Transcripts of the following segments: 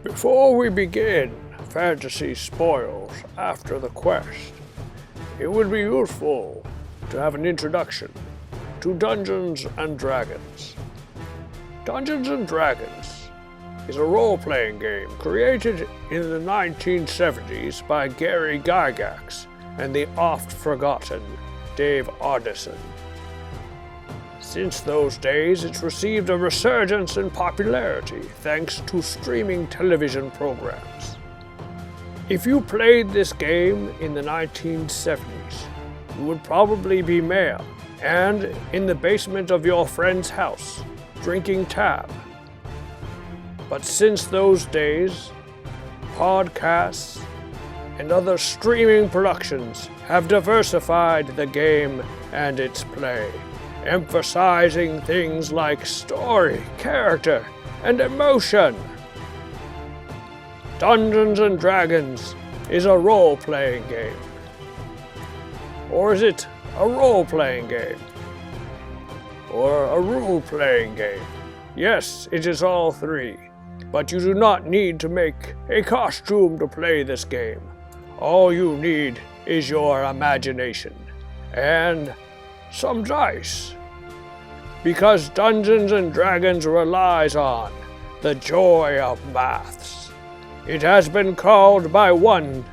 Before we begin Fantasy Spoils After the Quest, it would be useful to have an introduction to Dungeons & Dragons. Dungeons & Dragons is a role-playing game created in the 1970s by Gary Gygax and the oft-forgotten Dave Arneson. Since those days, it's received a resurgence in popularity thanks to streaming television programs. If you played this game in the 1970s, you would probably be male and in the basement of your friend's house, drinking tab. But since those days, podcasts and other streaming productions have diversified the game and its play, emphasizing things like story, character, and emotion. Dungeons & Dragons is a role-playing game. Or is it a role-playing game? Or a rule-playing game? Yes, it is all three. But you do not need to make a costume to play this game. All you need is your imagination and some dice. Because Dungeons & Dragons relies on the joy of maths. It has been called by one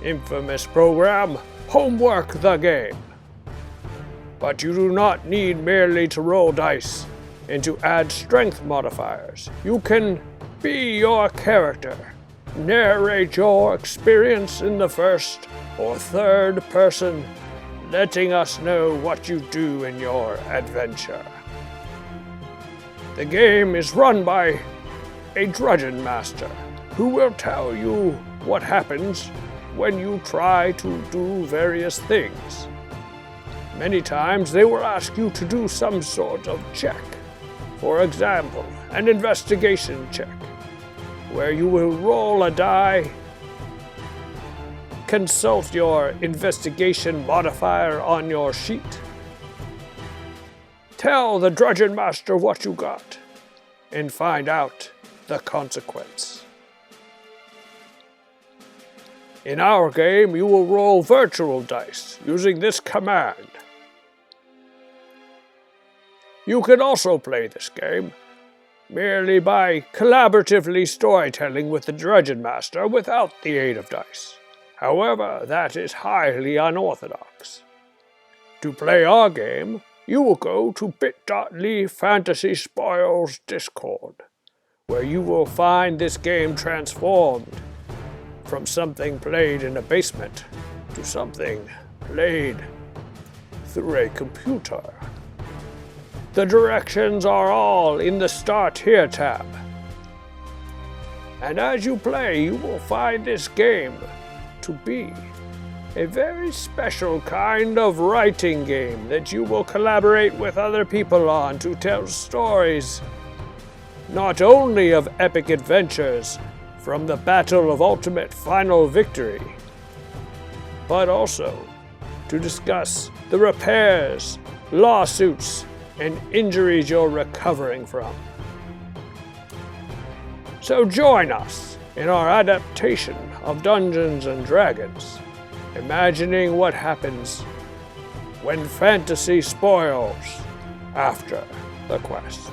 infamous program, Homework the Game. But you do not need merely to roll dice and to add strength modifiers. You can be your character, narrate your experience in the first or third person, letting us know what you do in your adventure. The game is run by a Dungeon Master who will tell you what happens when you try to do various things. Many times they will ask you to do some sort of check. For example, an investigation check, where you will roll a die, consult your investigation modifier on your sheet, tell the Dungeon Master what you got, and find out the consequence. In our game, you will roll virtual dice using this command. You can also play this game merely by collaboratively storytelling with the Dungeon Master without the aid of dice. However, that is highly unorthodox. To play our game, you will go to bit.ly Fantasy Spoils Discord, where you will find this game transformed from something played in a basement to something played through a computer. The directions are all in the Start Here tab. And as you play, you will find this game to be a very special kind of writing game that you will collaborate with other people on to tell stories, not only of epic adventures from the Battle of Ultimate Final Victory, but also to discuss the repairs, lawsuits, and injuries you're recovering from. So join us in our adaptation of Dungeons & Dragons, imagining what happens when fantasy spoils after the quest.